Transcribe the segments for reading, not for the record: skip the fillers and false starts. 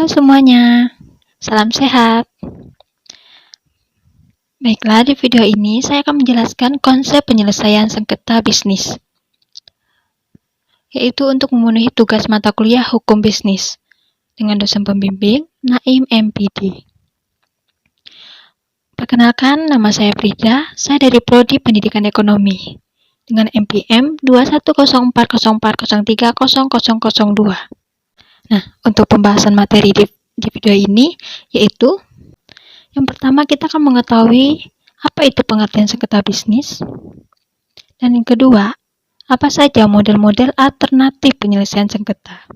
semuanya, salam sehat. Baiklah, di video ini saya akan menjelaskan konsep penyelesaian sengketa bisnis, yaitu untuk memenuhi tugas mata kuliah Hukum Bisnis dengan dosen pembimbing Naim MPD. Perkenalkan, nama saya Frida, saya dari Prodi Pendidikan Ekonomi dengan NPM 2104040300002. Nah, untuk pembahasan materi di video ini yaitu yang pertama kita akan mengetahui apa itu pengertian sengketa bisnis, dan yang kedua, apa saja model-model alternatif penyelesaian sengketa.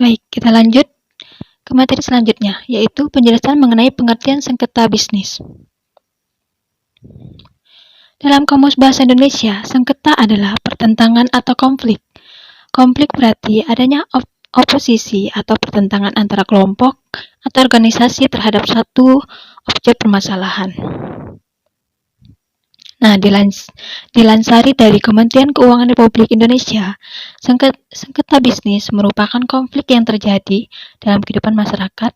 Baik, kita lanjut ke materi selanjutnya, yaitu penjelasan mengenai pengertian sengketa bisnis. Dalam Kamus Bahasa Indonesia, sengketa adalah pertentangan atau konflik. Konflik berarti adanya oposisi atau pertentangan antara kelompok atau organisasi terhadap satu objek permasalahan. Nah, dilansari dari Kementerian Keuangan Republik Indonesia, sengketa bisnis merupakan konflik yang terjadi dalam kehidupan masyarakat,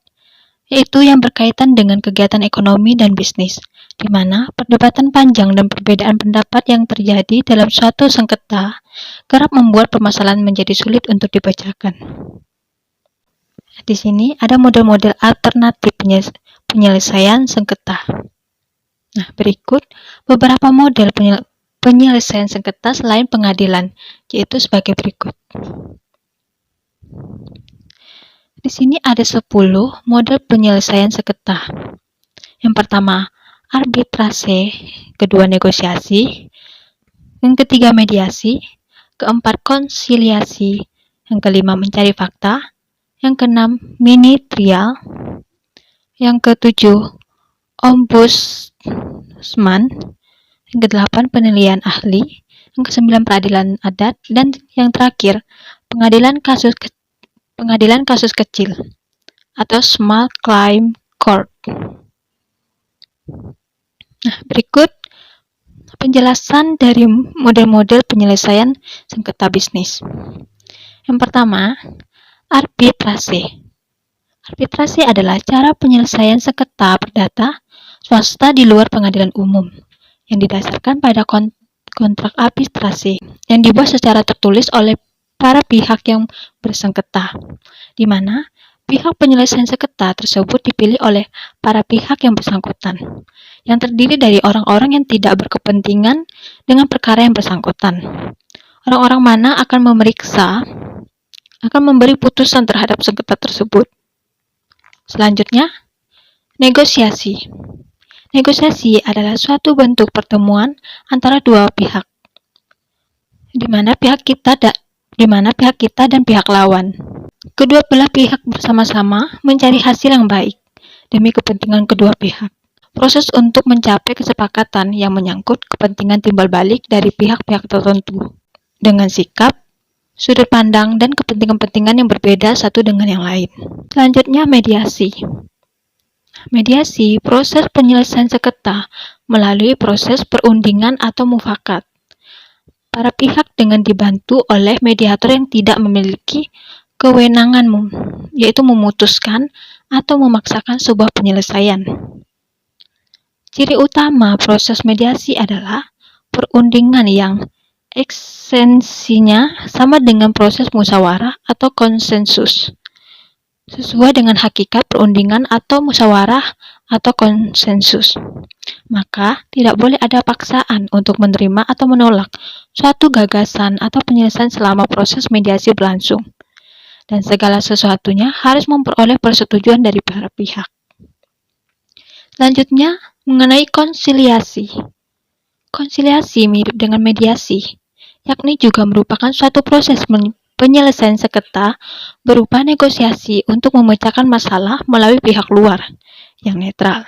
yaitu yang berkaitan dengan kegiatan ekonomi dan bisnis, di mana perdebatan panjang dan perbedaan pendapat yang terjadi dalam suatu sengketa kerap membuat permasalahan menjadi sulit untuk dibacakan. Di sini ada model-model alternatif penyelesaian sengketa. Nah, berikut beberapa model penyelesaian sengketa selain pengadilan, yaitu sebagai berikut. Di sini ada 10 model penyelesaian sengketa. Yang pertama, arbitrase, kedua negosiasi, yang ketiga mediasi, keempat konsiliasi, yang kelima mencari fakta, yang keenam mini trial, yang ketujuh ombudsman, yang kedelapan penilaian ahli, yang kesembilan peradilan adat, dan yang terakhir pengadilan kasus kecil atau small claim court. Nah, berikut penjelasan dari model-model penyelesaian sengketa bisnis. Yang pertama, arbitrase. Arbitrase adalah cara penyelesaian sengketa perdata swasta di luar pengadilan umum yang didasarkan pada kontrak arbitrase yang dibuat secara tertulis oleh para pihak yang bersengketa, di mana pihak penyelesaian sengketa tersebut dipilih oleh para pihak yang bersangkutan, yang terdiri dari orang-orang yang tidak berkepentingan dengan perkara yang bersangkutan. Orang-orang mana akan memberi putusan terhadap sengketa tersebut. Selanjutnya, negosiasi. Negosiasi adalah suatu bentuk pertemuan antara dua pihak, di mana pihak kita dan pihak lawan. Kedua belah pihak bersama-sama mencari hasil yang baik demi kepentingan kedua pihak. Proses untuk mencapai kesepakatan yang menyangkut kepentingan timbal balik dari pihak-pihak tertentu dengan sikap, sudut pandang, dan kepentingan-kepentingan yang berbeda satu dengan yang lain. Selanjutnya, mediasi. Mediasi, proses penyelesaian sengketa melalui proses perundingan atau mufakat. Para pihak dengan dibantu oleh mediator yang tidak memiliki kewenangan, yaitu memutuskan atau memaksakan sebuah penyelesaian. Ciri utama proses mediasi adalah perundingan yang esensinya sama dengan proses musyawarah atau konsensus, sesuai dengan hakikat perundingan atau musyawarah atau konsensus. Maka, tidak boleh ada paksaan untuk menerima atau menolak suatu gagasan atau penyelesaian selama proses mediasi berlangsung. Dan segala sesuatunya harus memperoleh persetujuan dari para pihak. Selanjutnya, mengenai konsiliasi. Konsiliasi mirip dengan mediasi, yakni juga merupakan suatu proses penyelesaian sengketa berupa negosiasi untuk memecahkan masalah melalui pihak luar yang netral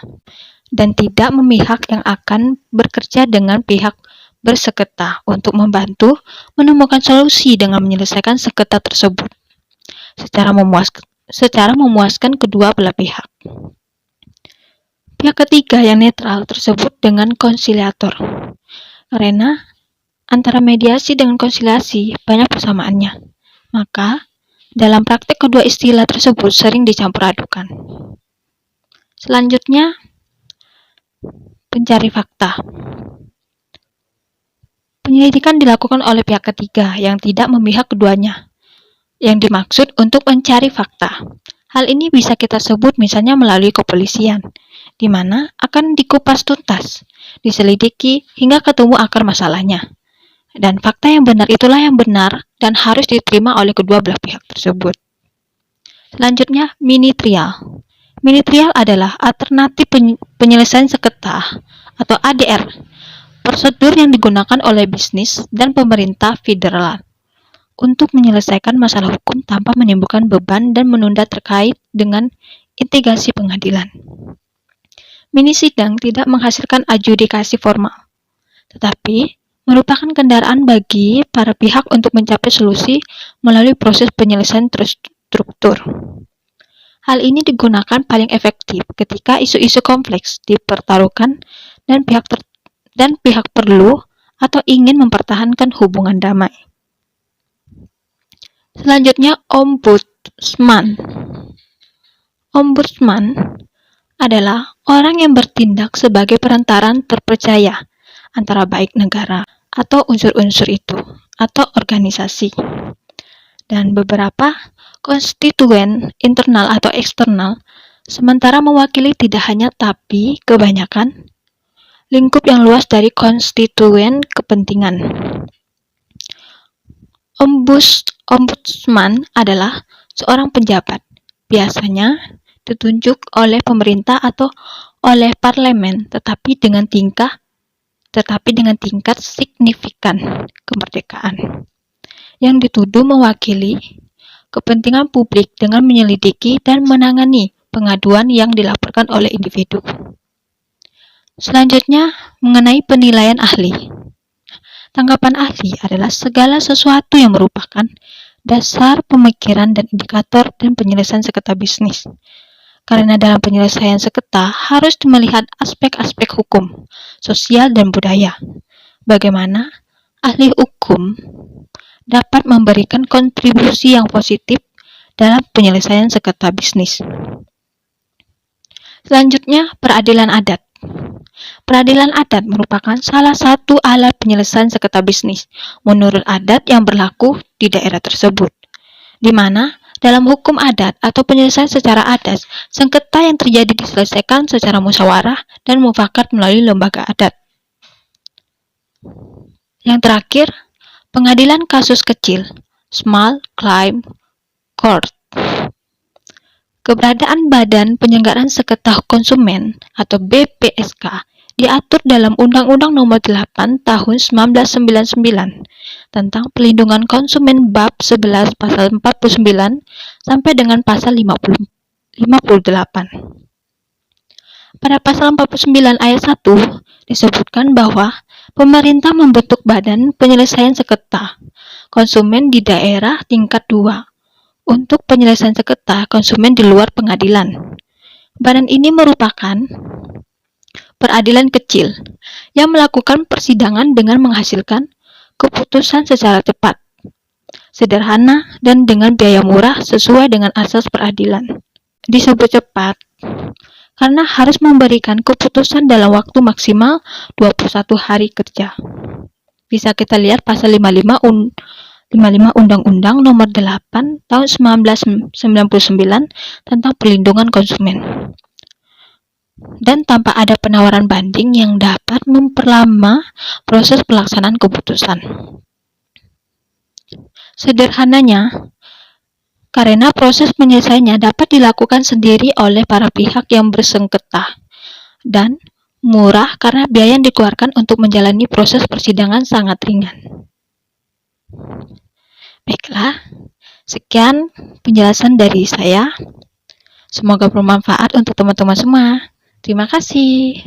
dan tidak memihak yang akan bekerja dengan pihak bersengketa untuk membantu menemukan solusi dengan menyelesaikan sengketa tersebut secara memuaskan kedua belah pihak. Pihak ketiga yang netral tersebut dengan konsiliator, karena antara mediasi dengan konsiliasi banyak persamaannya. Maka, Dalam praktek, kedua istilah tersebut sering dicampur adukan. Selanjutnya, pencari fakta. Penyelidikan dilakukan oleh pihak ketiga yang tidak memihak keduanya, yang dimaksud untuk mencari fakta. Hal ini bisa kita sebut misalnya melalui kepolisian, di mana akan dikupas tuntas, diselidiki hingga ketemu akar masalahnya. Dan fakta yang benar itulah yang benar dan harus diterima oleh kedua belah pihak tersebut. Selanjutnya, mini trial. Mini trial adalah alternatif penyelesaian sengketa atau ADR, prosedur yang digunakan oleh bisnis dan pemerintah federal untuk menyelesaikan masalah hukum tanpa menimbulkan beban dan menunda terkait dengan integrasi pengadilan. Mini sidang tidak menghasilkan adjudikasi formal, tetapi merupakan kendaraan bagi para pihak untuk mencapai solusi melalui proses penyelesaian terstruktur. Hal ini digunakan paling efektif ketika isu-isu kompleks dipertaruhkan dan pihak perlu atau ingin mempertahankan hubungan damai. Selanjutnya, ombudsman. Ombudsman adalah orang yang bertindak sebagai perantara terpercaya antara baik negara atau unsur-unsur itu atau organisasi dan beberapa konstituen internal atau eksternal, sementara mewakili tidak hanya tapi kebanyakan lingkup yang luas dari konstituen kepentingan. Ombudsman adalah seorang pejabat, biasanya ditunjuk oleh pemerintah atau oleh parlemen, tetapi dengan tingkat signifikan kemerdekaan, yang dituduh mewakili kepentingan publik dengan menyelidiki dan menangani pengaduan yang dilaporkan oleh individu. Selanjutnya, mengenai penilaian ahli. Tanggapan ahli adalah segala sesuatu yang merupakan dasar pemikiran dan indikator dan penyelesaian sengketa bisnis. Karena dalam penyelesaian sengketa harus melihat aspek-aspek hukum, sosial, dan budaya. Bagaimana ahli hukum dapat memberikan kontribusi yang positif dalam penyelesaian sengketa bisnis. Selanjutnya, peradilan adat. Peradilan adat merupakan salah satu alat penyelesaian sengketa bisnis menurut adat yang berlaku di daerah tersebut, di mana dalam hukum adat atau penyelesaian secara adat, sengketa yang terjadi diselesaikan secara musyawarah dan mufakat melalui lembaga adat. Yang terakhir, pengadilan kasus kecil, Small Claim Court. Keberadaan Badan Penyelenggaraan Sengketa Konsumen atau BPSK diatur dalam Undang-Undang Nomor 8 Tahun 1999 tentang Pelindungan Konsumen Bab 11 Pasal 49 sampai dengan Pasal 58. Pada Pasal 49 ayat 1 disebutkan bahwa pemerintah membentuk Badan Penyelesaian Sengketa Konsumen di daerah tingkat 2 untuk penyelesaian sengketa konsumen di luar pengadilan. Badan ini merupakan peradilan kecil yang melakukan persidangan dengan menghasilkan keputusan secara cepat, sederhana, dan dengan biaya murah sesuai dengan asas peradilan. Disebut cepat karena harus memberikan keputusan dalam waktu maksimal 21 hari kerja. Bisa kita lihat pasal 55 Undang-Undang Nomor 8 Tahun 1999 tentang Perlindungan Konsumen. Dan tanpa ada penawaran banding yang dapat memperlama proses pelaksanaan keputusan. Sederhananya, karena proses penyelesaiannya dapat dilakukan sendiri oleh para pihak yang bersengketa dan murah karena biaya yang dikeluarkan untuk menjalani proses persidangan sangat ringan. Baiklah, sekian penjelasan dari saya. Semoga bermanfaat untuk teman-teman semua. Terima kasih.